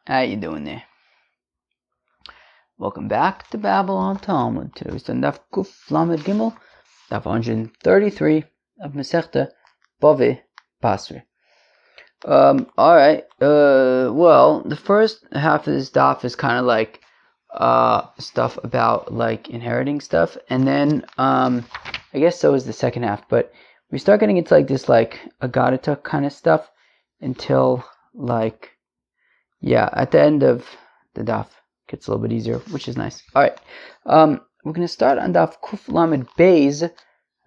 How you doing there? Welcome back to Babylon Talmud. Today we stand Daf Kuf Lamed Gimel, Daf 133 of Masechta BavaBasra. Alright, well, the first half of this daf is kind of like stuff about like inheriting stuff, and then I guess so is the second half, but we start getting into like this like Agadita kind of stuff until like at the end of the daf gets a little bit easier, which is nice. Alright, we're going to start on daf Kuf Lamed Beis,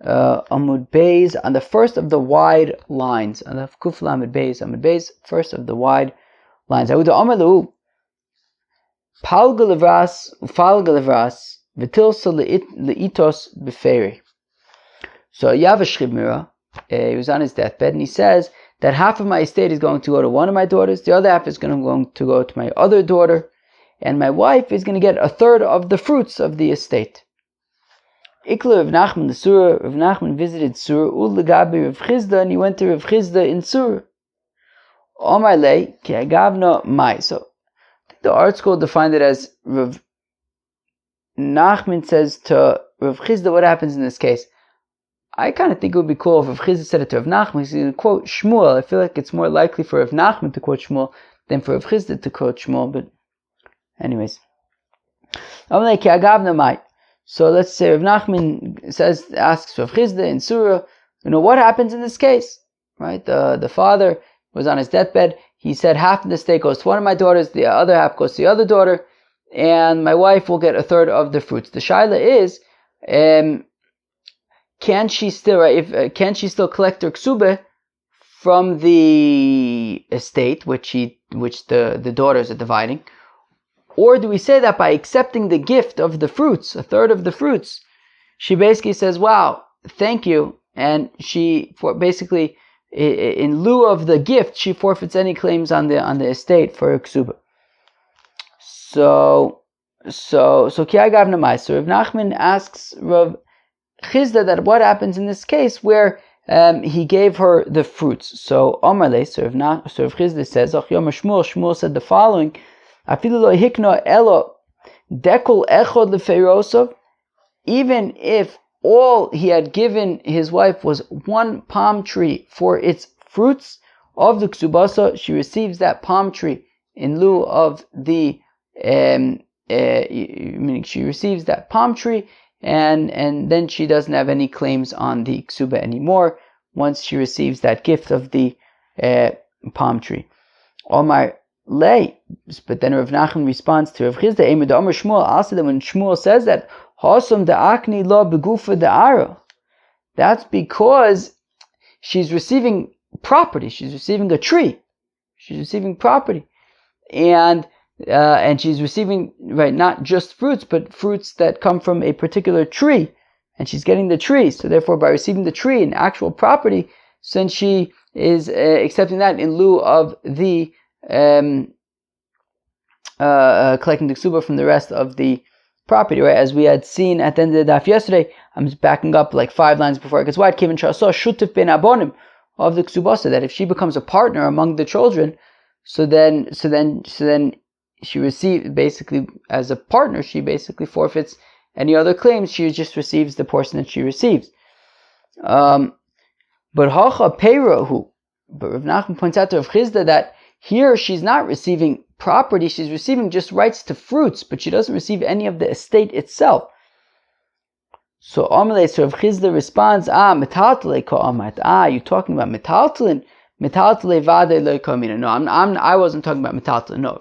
Amud Beis, on the first of the wide lines. On daf Kuf Lamed Beis, Amud Beis, first of the wide lines. Auda Amalu, Falgalevras, Vitilsa Leitos Beferi. So Yavash Shchibmira, he was on his deathbed, and he says that half of my estate is going to go to one of my daughters, the other half is going to go to my other daughter, and my wife is going to get a third of the fruits of the estate. Ikla Rav Nachman the Surah. Rav Nachman visited Surah, Ulagabi Rav Chizda, and he went to Rav Chizda in Surah. Omar lei ki agavna mai. So the art school defined it as Rav Nachman says to Rav Chizda, what happens in this case? I kind of think it would be cool if Rav Chizda said it to Rav Nachman. He's going to quote Shmuel. I feel like it's more likely for Rav Nachman to quote Shmuel than for Rav Chizda to quote Shmuel, but anyways. So let's say Rav Nachman asks Rav Chizda in Surah, what happens in this case? Right? The father was on his deathbed. He said half of the estate goes to one of my daughters, the other half goes to the other daughter, and my wife will get a third of the fruits. The shaila is, can she still collect her ksubah from the estate which the daughters are dividing? Or do we say that by accepting the gift of the fruits, a third of the fruits, she basically says, wow, thank you, and basically, in lieu of the gift, she forfeits any claims on the estate for her ksuba. So Kiai Gavna Mai. So Rav Nachman asks Rav Chizda that what happens in this case where he gave her the fruits. So Omarle, so Rav Chizda says, Shmuel said the following, even if all he had given his wife was one palm tree for its fruits of the ksubasa, she receives that palm tree in lieu of the meaning she receives that palm tree, and then she doesn't have any claims on the ksuba anymore once she receives that gift of the palm tree. Omar lay, but then Rav Nachman responds to Rav Chizda, Shmuel, also that when Shmuel says that, Hosum da'akni lo begufa da'ara, that's because she's receiving property, she's receiving a tree, she's receiving property, and she's receiving, right, not just fruits, but fruits that come from a particular tree, and she's getting the tree, so therefore by receiving the tree and actual property, since she is accepting that in lieu of the collecting the ksuba from the rest of the property, right? As we had seen at the end of the daf yesterday, I'm just backing up like 5 lines before it gets wide. Kivin shasah shutif ben abonim of the ksubasa, that if she becomes a partner among the children, so then she receives, basically as a partner, she basically forfeits any other claims. She just receives the portion that she receives. But hacha peirahu, but Rav Nachman points out to Rav Chizda that here she's not receiving property, she's receiving just rights to fruits, but she doesn't receive any of the estate itself. So Amalei, so Rav Chizda responds, metaltale ko amat. You're talking about metaltalin? Metaltale vade le kamina. No, I wasn't talking about metaltalin. No,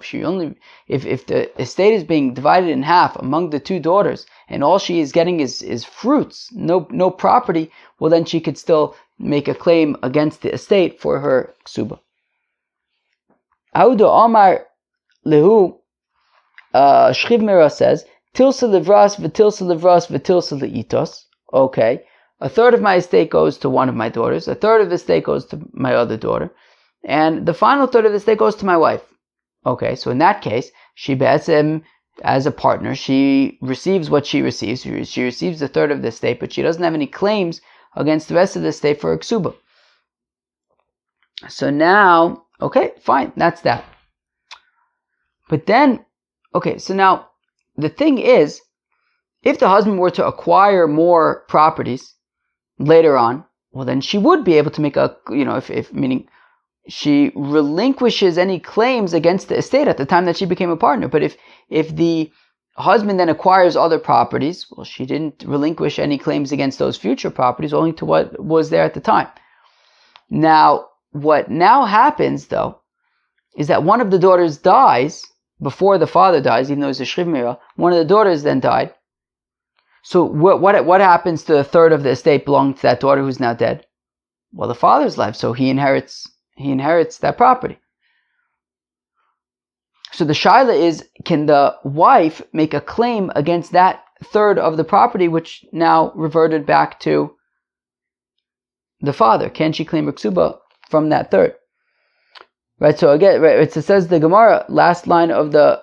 if the estate is being divided in half among the two daughters, and all she is getting is fruits, no property, well then she could still make a claim against the estate for her ksuba. Auda Omar Lehu, Shchibmira says, Tilsa Livras, Vitilsa Leitos. Okay, a third of my estate goes to one of my daughters, a third of the estate goes to my other daughter, and the final third of the estate goes to my wife. Okay, so in that case, she bets him as a partner, she receives what she receives. She receives a third of the estate, but she doesn't have any claims against the rest of the estate for her ksuba. So now, okay, fine, that's that. But then, okay, so now the thing is, if the husband were to acquire more properties later on, well, then she would be able to make a, if meaning she relinquishes any claims against the estate at the time that she became a partner. But if the husband then acquires other properties, well, she didn't relinquish any claims against those future properties, only to what was there at the time. Now, what now happens, though, is that one of the daughters dies before the father dies, even though it's a shriv mira. One of the daughters then died. So what happens to the third of the estate belonging to that daughter who's now dead? Well, the father's life, so he inherits that property. So the shaila is, can the wife make a claim against that third of the property which now reverted back to the father? Can she claim ksuba from that third? Right, so again, right, it says the Gemara, last line of the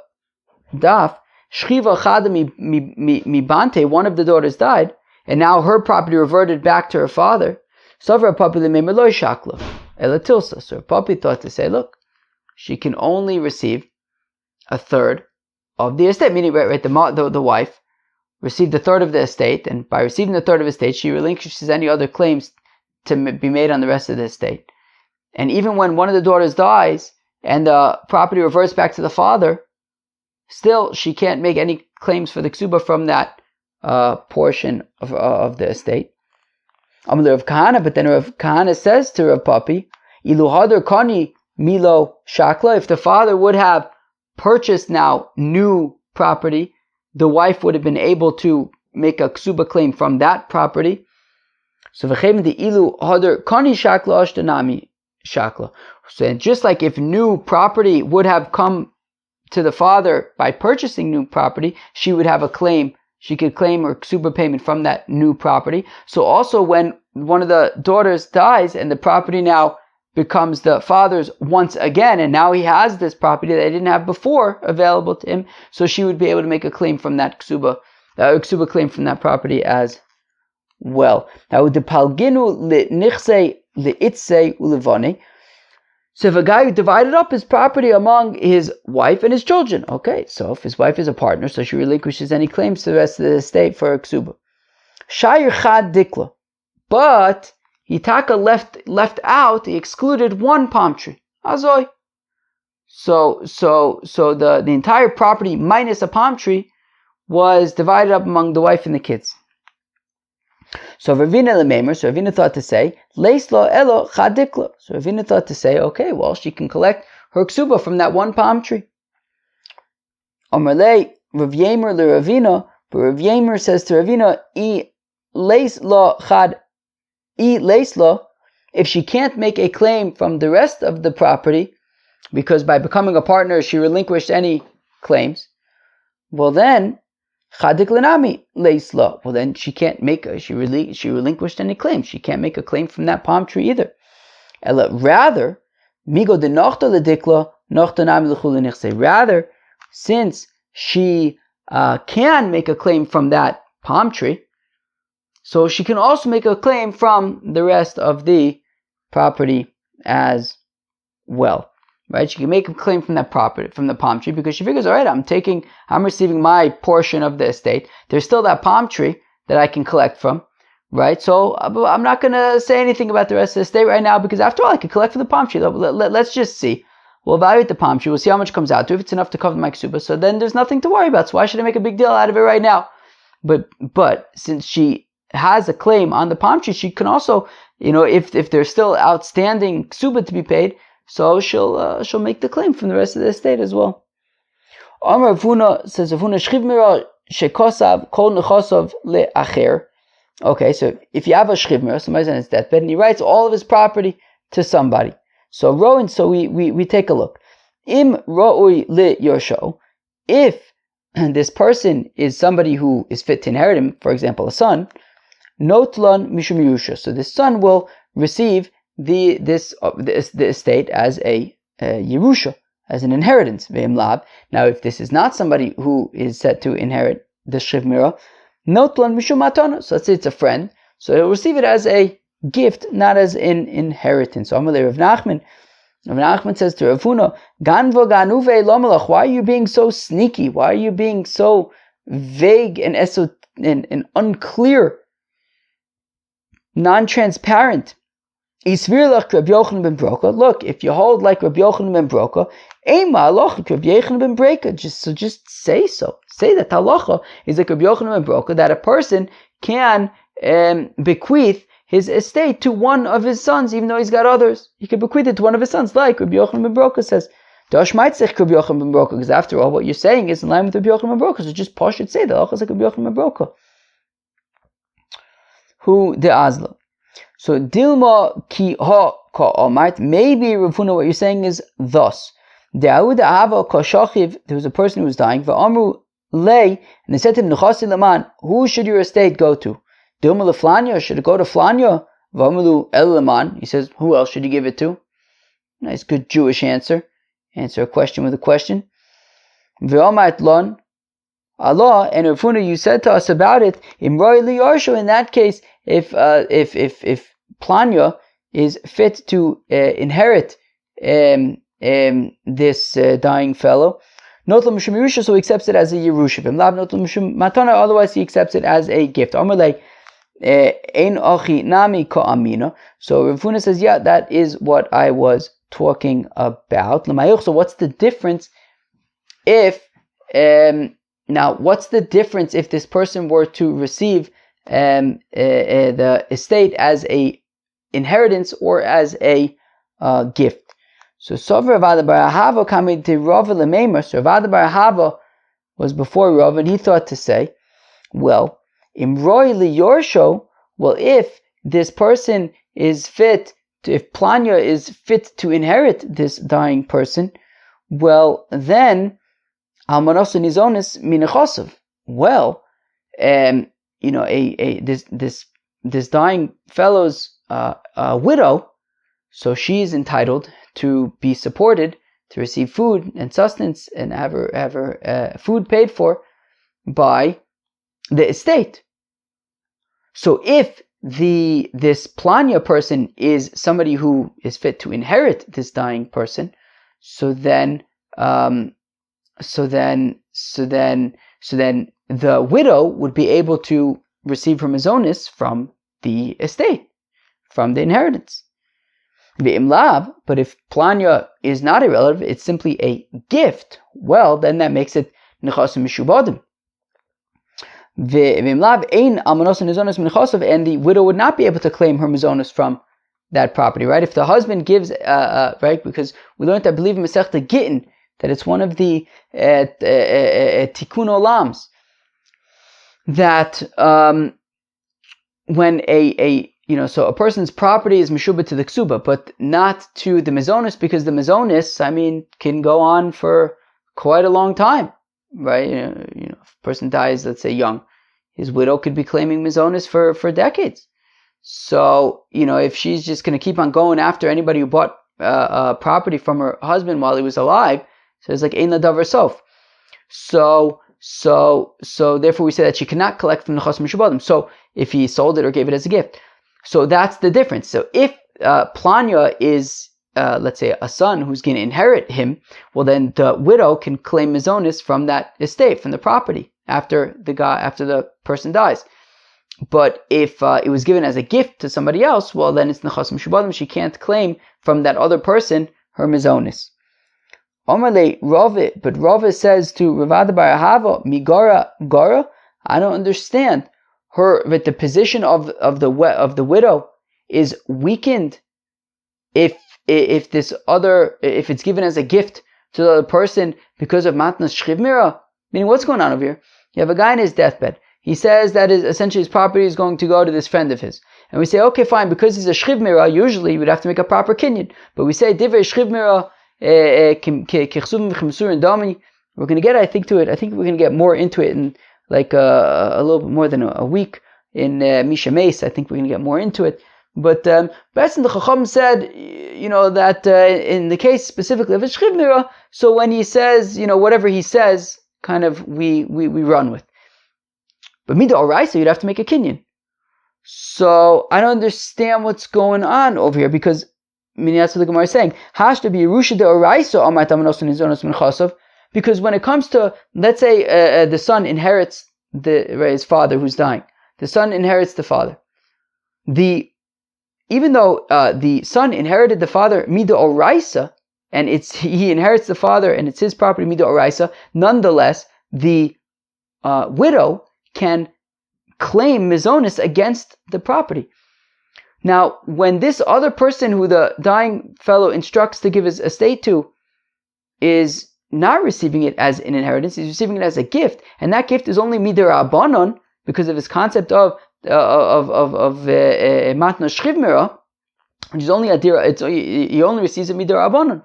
daf, Shchiva chada mi bante, one of the daughters died, and now her property reverted back to her father. Savra papi lemeimer lo shakla elatilsa. So papi thought to say, look, she can only receive a third of the estate, meaning the wife received a third of the estate, and by receiving the third of the estate, she relinquishes any other claims to be made on the rest of the estate. And even when one of the daughters dies and the property reverts back to the father, still she can't make any claims for the ksuba from that portion of the estate. Amar Rav Kahana, but then Rav Kahana says to Rav Papi, Ilu hadar kani milo shakla, if the father would have purchased now new property, the wife would have been able to make a ksuba claim from that property. So v'chein the ilu hadar kani shakla ashtanami shakla. So just like if new property would have come to the father by purchasing new property, she would have a claim. She could claim her ksuba payment from that new property. So also when one of the daughters dies and the property now becomes the father's once again, and now he has this property that he didn't have before available to him, so she would be able to make a claim from that ksuba claim from that property as well. Now the palginu nichse li'itse ulivane. So if a guy divided up his property among his wife and his children, okay, so if his wife is a partner, so she relinquishes any claims to the rest of the estate for a ksuba. Shayir chad dikla, but Hitaka left out, he excluded one palm tree. Azoi. So the entire property minus a palm tree was divided up among the wife and the kids. So Ravina thought to say, Leislo elo chadikla. So Ravina thought to say, okay, well, she can collect her ksuba from that one palm tree. Omerle Rav Yemer le Ravina, but Rav Yemer says to Ravina, if she can't make a claim from the rest of the property, because by becoming a partner she relinquished any claims, well then chadik lenami leisla. Well then she can't make she relinquished any claims. She can't make a claim from that palm tree either. Rather, migo de nochta ledikla nochta nami lechul nichse. Rather, since she can make a claim from that palm tree, so she can also make a claim from the rest of the property as well. Right? She can make a claim from that property, from the palm tree, because she figures, all right, I'm receiving my portion of the estate. There's still that palm tree that I can collect from, right? So I'm not going to say anything about the rest of the estate right now, because after all, I can collect from the palm tree. Let's just see. We'll evaluate the palm tree. We'll see how much comes out to. If it's enough to cover my ksuba, so then there's nothing to worry about. So why should I make a big deal out of it right now? But since she has a claim on the palm tree, she can also, if there's still outstanding ksuba to be paid, so she'll make the claim from the rest of the estate as well. Amar Avuna says, Avuna shchiv mira shekosav kol nechosav leacher. Okay, so if you have a shchiv mira, somebody's on his deathbed, and he writes all of his property to somebody. So Rowan, so we take a look. Im ro'ui li yosho, if this person is somebody who is fit to inherit him, for example, a son, notlan mishum yerusha. So this son will receive the estate as a yerusha, as an inheritance. Ve'im. Now, if this is not somebody who is set to inherit the shchiv mira, notlan mishum matana. So let's say it's a friend, so he'll receive it as a gift, not as an inheritance. So Amalei Rav Nachman, Rav Nachman says to Rav Huna, Ganva ganuve lo melach, why are you being so sneaky? Why are you being so vague and unclear, non-transparent? Isvir lach Rabbi Yochanan ben Broka. Look, if you hold like Rabbi Yochanan ben Broka, Ema halacha Rabbi Yochanan ben Broka. Just say so. Say that halacha is like Rabbi Yochanan ben Broka, that a person can bequeath his estate to one of his sons, even though he's got others. He could bequeath it to one of his sons, like Rabbi Yochanan ben Broka says. Dash might say Rabbi Yochanan ben Broka, because after all, what you're saying is in line with Rabbi Yochanan ben Broka. So just Posh should say the halacha is like Rabbi Yochanan ben Broka. Who the Azla. So Dilma ki ha ka amart. Maybe Rav Huna, what you're saying is thus. There was a person who was dying. Va'amru lay, and they said to him, Nechasi laman, who should your estate go to? Dilma leflanya, should it go to Flanya? Va'amru el laman. He says, who else should you give it to? Nice, good Jewish answer. Answer a question with a question. Ve'amart lon. Allah, and Rav Huna, you said to us about it, in that case, if Planya is fit to inherit this dying fellow, so he accepts it as a Yerusha. Otherwise he accepts it as a gift. So Rav Huna says, yeah, that is what I was talking about. So what's the difference if this person were to receive the estate as a inheritance or as a gift? So Sover Ravada bar Ahava coming to Rava Lemeimer. So Ravada bar Ahava was before Rava, and he thought to say, well, Imroi liyorsho, well, if this person is fit, if Planya is fit to inherit this dying person, well, then Almanos and Nizonis Minachosov. Well, this dying fellow's widow, so she is entitled to be supported, to receive food and sustenance, and have her food paid for by the estate. So if this Planya person is somebody who is fit to inherit this dying person, so then the widow would be able to receive her mazonis from the estate, from the inheritance. But if Planya is not a relative, it's simply a gift, well, then that makes it nechasim mishubadim. And the widow would not be able to claim her mazonis from that property, right? If the husband gives, right, because we learned, I believe, in Masechta Gittin, that it's one of the tikkun olams, that when so a person's property is meshubah to the ksuba, but not to the mazonis, because the mazonis, can go on for quite a long time, right? If a person dies, let's say young, his widow could be claiming mazonis for decades. So, if she's just going to keep on going after anybody who bought property from her husband while he was alive, so it's like ein ladavar sof. So therefore we say that she cannot collect from the chos mishubadim. So if he sold it or gave it as a gift, so that's the difference. So if Planya is let's say a son who's going to inherit him, well then the widow can claim mazonis from that estate, from the property after the person dies. But if it was given as a gift to somebody else, well then it's nechas mishubadim. She can't claim from that other person her mazonis. Omerle Rava, but Rava says to Ravada bar Ahava, Migara Gara, I don't understand. But the position of the widow is weakened if it's given as a gift to the other person because of matnas shchivmira. Meaning, what's going on over here? You have a guy in his deathbed. He says that essentially his property is going to go to this friend of his, and we say, okay, fine, because he's a shchivmira. Usually, we'd have to make a proper kinyan, but we say divrei shchivmira. We're going to get, I think we're going to get more into it in like a little bit more than a week in Misha Meis. I think we're going to get more into it. But Betzin the Chacham said, that in the case specifically of a Shchivmira, so when he says, whatever he says, kind of we run with. But Mida Oraisa, you'd have to make a kinyan. So I don't understand what's going on over here, because meaning that's what the Gemara is saying. Hashta b'Yerusha de'oraisa amar tamanosun nizonos min chasav. Because when it comes to, let's say, the son inherits his father who's dying. The son inherits the father. Even though the son inherited the father mida oraisa, and he inherits the father and it's his property mida oraisa, nonetheless, the widow can claim mizonis against the property. Now, when this other person who the dying fellow instructs to give his estate to is not receiving it as an inheritance, he's receiving it as a gift, and that gift is only midirabanan because of his concept of matna shchivmira, which is only he only receives it midirabanan.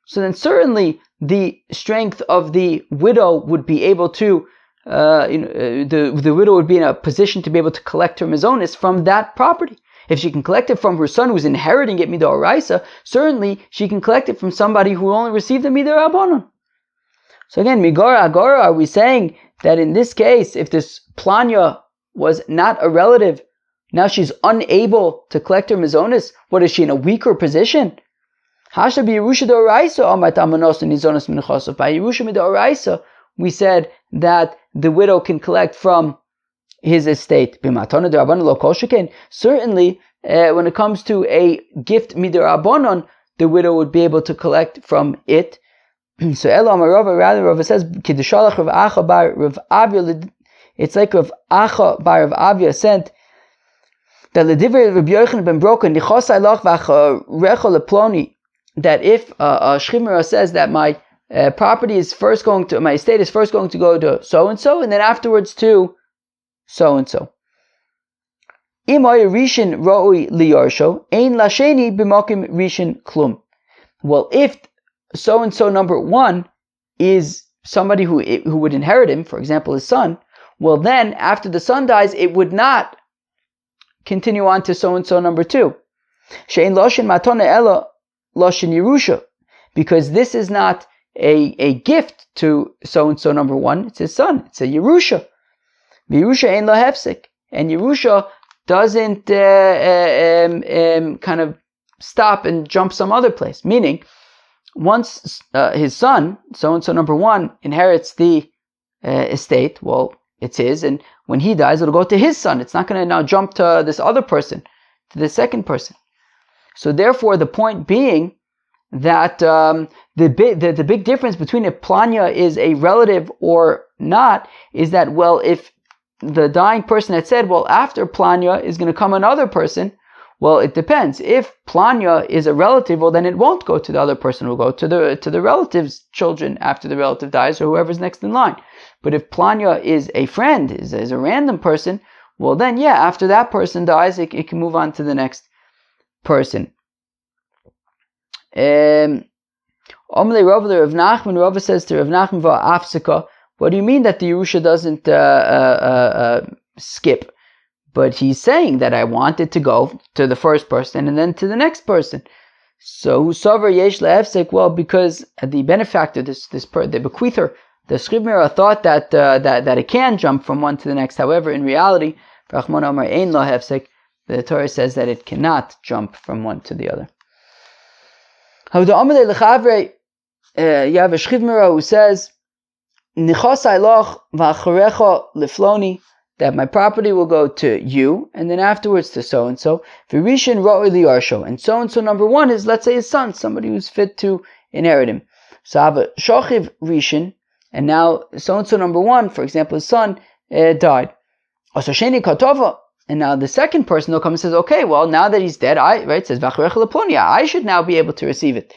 So then certainly the strength of the widow would be able to, the widow would be in a position to be able to collect her mizonis from that property. If she can collect it from her son who's inheriting it midoraisa, certainly she can collect it from somebody who only received it midirabanan. So again, migora agora, are we saying that in this case, if this planya was not a relative, now she's unable to collect her mizonis? What is she, in a weaker position? Hasha b'Yerusha d'oraisa amar tamanos nizonos min chasav. By Yerusha d'oraisa, we said that the widow can collect from his estate. Certainly, when it comes to a gift midirabanan, the widow would be able to collect from it. So Ela Amar Rava, rather Rava says, Kiddushalach Rav Acha bar Rav Avia, it's like Rav Acha bar Rav Avia sent that L'divrei Rabbi Yochanan ben Broken, Nichosai Lach v'acharecha leploni, that if a Shchimera says that my property is first going to, my estate is first going to go to so-and-so, and then afterwards to so-and-so. Imay Rishin Roi Liyarsho, Ein Lasheni b'mokim Rishin Klum. Well, if so-and-so number one is somebody who would inherit him, for example, his son, well then, after the son dies, it would not continue on to so-and-so number two. She'en loshin matona ela loshin Yerusha, because this is not a gift to so-and-so number one, it's his son, it's a Yerusha. Yerusha ein lo hefsek, and Yerusha doesn't kind of stop and jump some other place, meaning, once his son, so-and-so number one, inherits the estate, well, it's his, and when he dies, it'll go to his son. It's not going to now jump to this other person, to the second person. So therefore, the point being that the big difference between if planya is a relative or not is that, well, if the dying person had said, well, after planya is going to come another person, well, it depends. If planya is a relative, well, then it won't go to the other person. It will go to the relative's children after the relative dies, or whoever's next in line. But if planya is a friend, is a random person, well, then, yeah, after that person dies, it can move on to the next person. Amalei Rav Nachman, Rav says to Rav Nachman va'afsika, what do you mean that the Yerusha doesn't skip? But he's saying that I want it to go to the first person and then to the next person. So Husavar Yesh Le'efsek, well, because the benefactor, the bequeather, the Schivmira thought that it can jump from one to the next. However, in reality, Rachman Amar Ein Lo Hefsek, the Torah says that it cannot jump from one to the other. You have a Schivmira who says, Nichosai loch v'acharecha lefloni, that my property will go to you, and then afterwards to so-and-so. V'rishin ro'oi liyarsho, and so-and-so number one is, let's say, his son, somebody who's fit to inherit him. So I have a shochiv rishin, and now so-and-so number one, for example, his son, died. Also sheni katova, and now the second person will come and says, okay, well, now that he's dead, says v'acharecha leploni, I should now be able to receive it.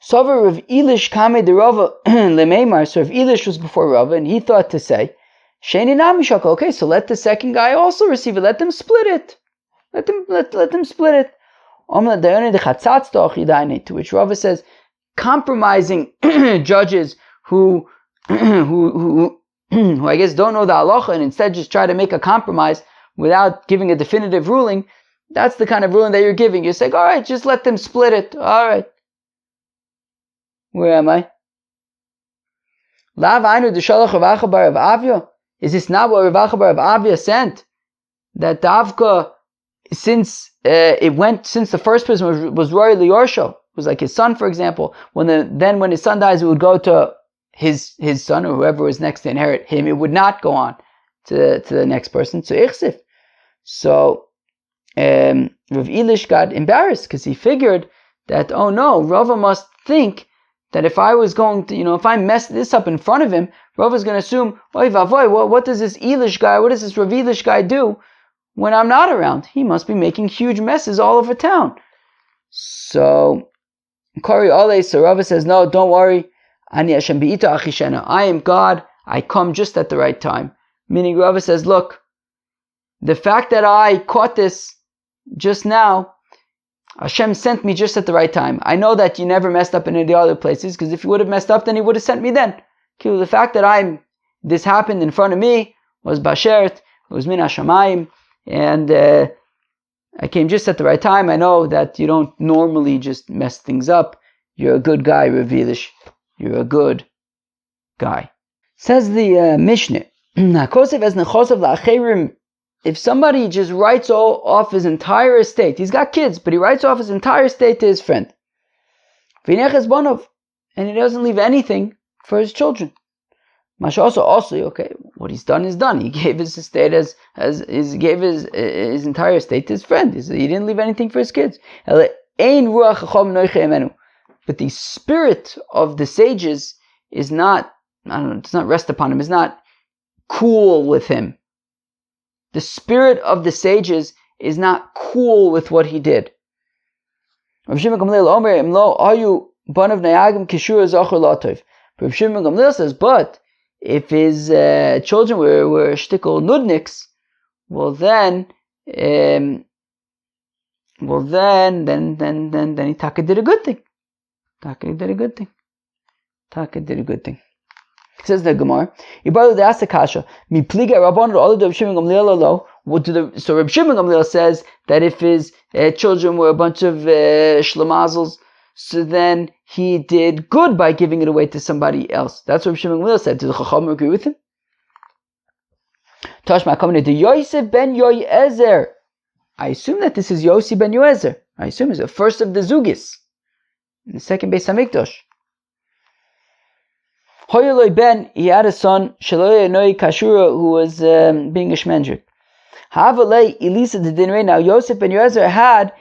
Sover Rav Elish Kame de Rava Lemeimar. So Rav Elish was before Rava, and he thought to say, Sheni Namishaka. Okay, so let the second guy also receive it. Let them split it. Let them split it. To which Rava says, compromising judges who I guess don't know the halacha and instead just try to make a compromise without giving a definitive ruling. That's the kind of ruling that you're giving. You're saying, all right, just let them split it. All right. Where am I? Is this not what Rav Acha bar Rav Avia sent? That Davka, since it went, since the first person was Roy Liyorsho, was like his son, for example. When his son dies, it would go to his son or whoever was next to inherit him. It would not go on to the next person. So Ichsif. So Rav Elish got embarrassed because he figured that, oh no, Rava must think that if I was going to, if I messed this up in front of him, Rava's going to assume, oy vavoy, what does this Elish guy, what does this Rav Elish guy do when I'm not around? He must be making huge messes all over town. So Kari Ole, so Rava says, no, don't worry. Ani Hashem bi'ita achishena. I am God. I come just at the right time. Meaning Rava says, look, the fact that I caught this just now, Hashem sent me just at the right time. I know that you never messed up in any of the other places, because if you would have messed up, then he would have sent me then. The fact that this happened in front of me was bashert, it was min hashamayim, and I came just at the right time. I know that you don't normally just mess things up. You're a good guy, Rav Elish. You're a good guy. Says the Mishnah, if somebody just writes off his entire estate, he's got kids, but he writes off his entire estate to his friend, and he doesn't leave anything for his children. Also, okay, what he's done is done. He gave his estate gave his entire estate to his friend. He didn't leave anything for his kids. But the spirit of the sages is not, does not rest upon him, is not cool with him. The spirit of the sages is not cool with what he did. Rav Shimon Gamliel says, but if his children were shtickle nudniks, then he Taka did a good thing. Taka did a good thing. Says the Gemara, so Reb Shimon Gamliel says that if his children were a bunch of shlemazels, so then he did good by giving it away to somebody else. That's what Reb Shimon Gamliel said. Did the Chacham agree with him? Tashma coming to Yosef ben Yoezer. I assume that this is Yossi ben Yoezer. I assume it's the first of the Zugis, in the second Beis Hamikdash. Hoyeloi ben, he had a son, Shaloy Noi Kashura, who was being a shmendrik. Havalei Elisa the Dinrei. Now Yosef ben Yoezer had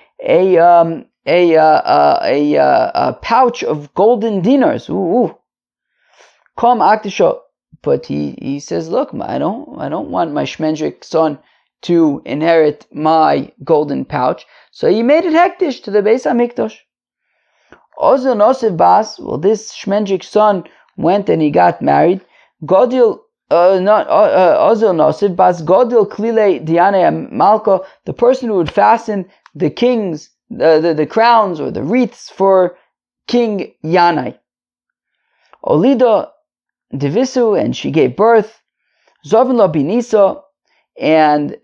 a pouch of golden dinars. Come Aktisho, but he says, look, I don't want my shmendrik son to inherit my golden pouch. So he made it hektish to the Beis Hamikdash. Ozel Nosef Bas, well, this shmendrik son went and he got married. Godil, Ozel Nosif Bas Godil Klile Diane Malka, the person who would fasten the kings, the crowns or the wreaths for King Yanai. Olida Divisu, and she gave birth. Zovin Lo Binisa, and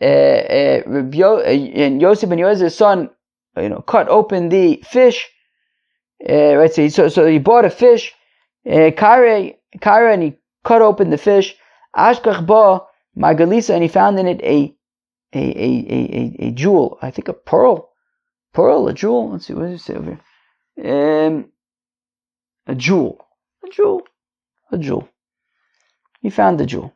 Yosef ben Yoezer's son, cut open the fish. Right, so he bought a fish. Kare, and he cut open the fish. Ashkach ba Margalisa, and he found in it a jewel. I think a pearl, a jewel. Let's see, what does it say over here? A jewel. He found the jewel.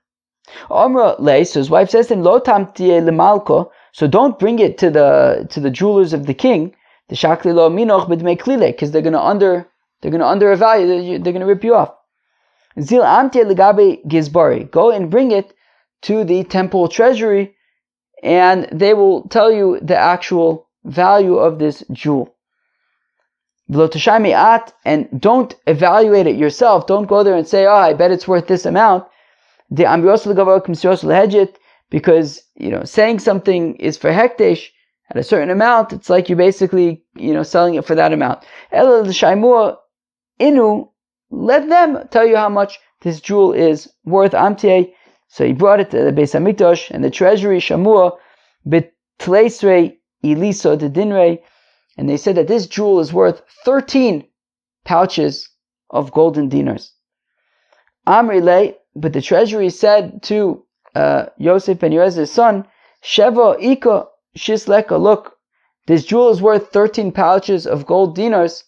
Omra lay, so his wife says to him, Lo tamtie lemalko, so don't bring it to the jewelers of the king. The shakli lo minoch b'dmei klile, because they're going to undervalue, they're going to rip you off. Zil amtie legabe gizbari, go and bring it to the temple treasury, and they will tell you the actual value of this jewel. And don't evaluate it yourself. Don't go there and say, oh, I bet it's worth this amount. Because, saying something is for hekdesh at a certain amount, it's like you basically, selling it for that amount. Let them tell you how much this jewel is worth. Amtie. So he brought it to the Beis Hamikdash and the treasury, Shamua, Betleisrei Elisa de Dinrei, and they said that this jewel is worth 13 pouches of golden dinars. Amrile, but the treasury said to Yosef ben Yoezer's son, Sheva Ika Shisleka, look, this jewel is worth 13 pouches of gold dinars,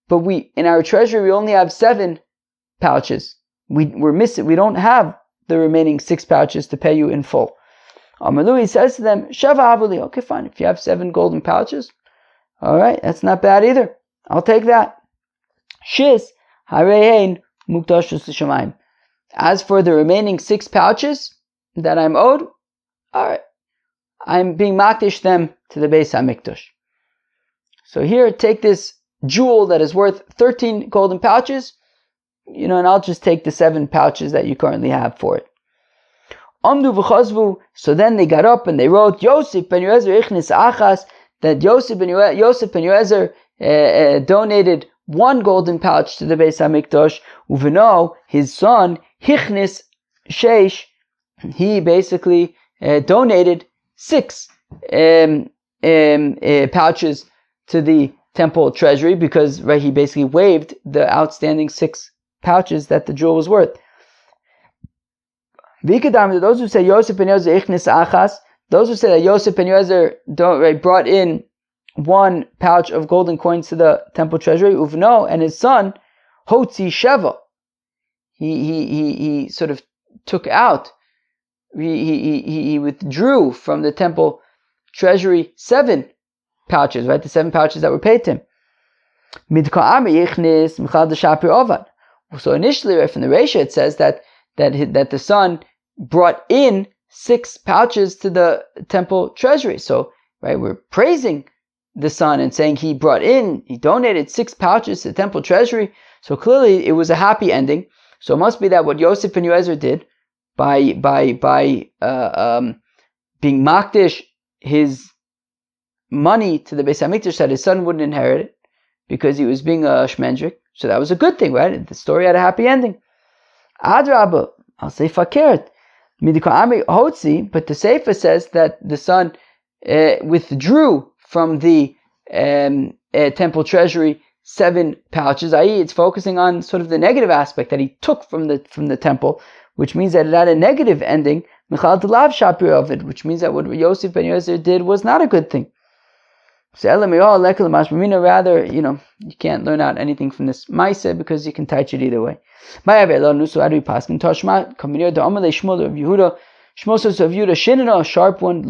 but in our treasury we only have 7 pouches. We're missing. We don't have the remaining 6 pouches to pay you in full. Amalu, says to them, Shava Avuli, okay, fine. If you have 7 golden pouches, all right, that's not bad either. I'll take that. Shis Harein Mukdashus L'Shamayim. As for the remaining 6 pouches that I'm owed, all right, I'm being makdish them to the Beis HaMikdash. So here, take this jewel that is worth 13 golden pouches, and I'll just take the 7 pouches that you currently have for it. Amdu v'chazvu. So then they got up and they wrote, Yosef ben Yoezer ichnis achas, that Yosef ben Yoezer donated 1 golden pouch to the Beis HaMikdash. Uveno, his son, hichnis sheish, he basically donated 6 pouches to the temple treasury, because he basically waived the outstanding 6 pouches that the jewel was worth. Those who say Yosef ben Yoezer ichnis achas, those who say that Yosef ben Yoezer brought in 1 pouch of golden coins to the temple treasury, Uvno, and his son Hotzi Sheva, he sort of took out, he withdrew from the temple treasury 7 pouches, the 7 pouches that were paid to him. So initially, from the Reisha, it says that the son brought in 6 pouches to the temple treasury. So, we're praising the son and saying he donated 6 pouches to the temple treasury. So clearly, it was a happy ending. So it must be that what Yosef ben Yoezer did by being makdish his money to the Beis HaMikdash, that his son wouldn't inherit it because he was being a shmendrik. So that was a good thing, right? The story had a happy ending. Adrabah, I'll say fakert. But the Sefer says that the son withdrew from the temple treasury 7 pouches, i.e. it's focusing on sort of the negative aspect that he took from the temple, which means that it had a negative ending, which means that what Yosef ben Yoezer did was not a good thing. So rather, you can't learn out anything from this Maisa because you can touch it either way. Shmuel says of Yehuda, Shinana, a sharp one,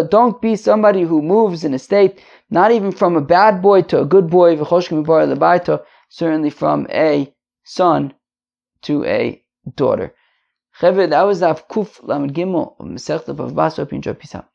don't be somebody who moves in a state, not even from a bad boy to a good boy, certainly from a son to a daughter. That was Kuf Lamed Gimel of Masechet BavaBasra. Peace out.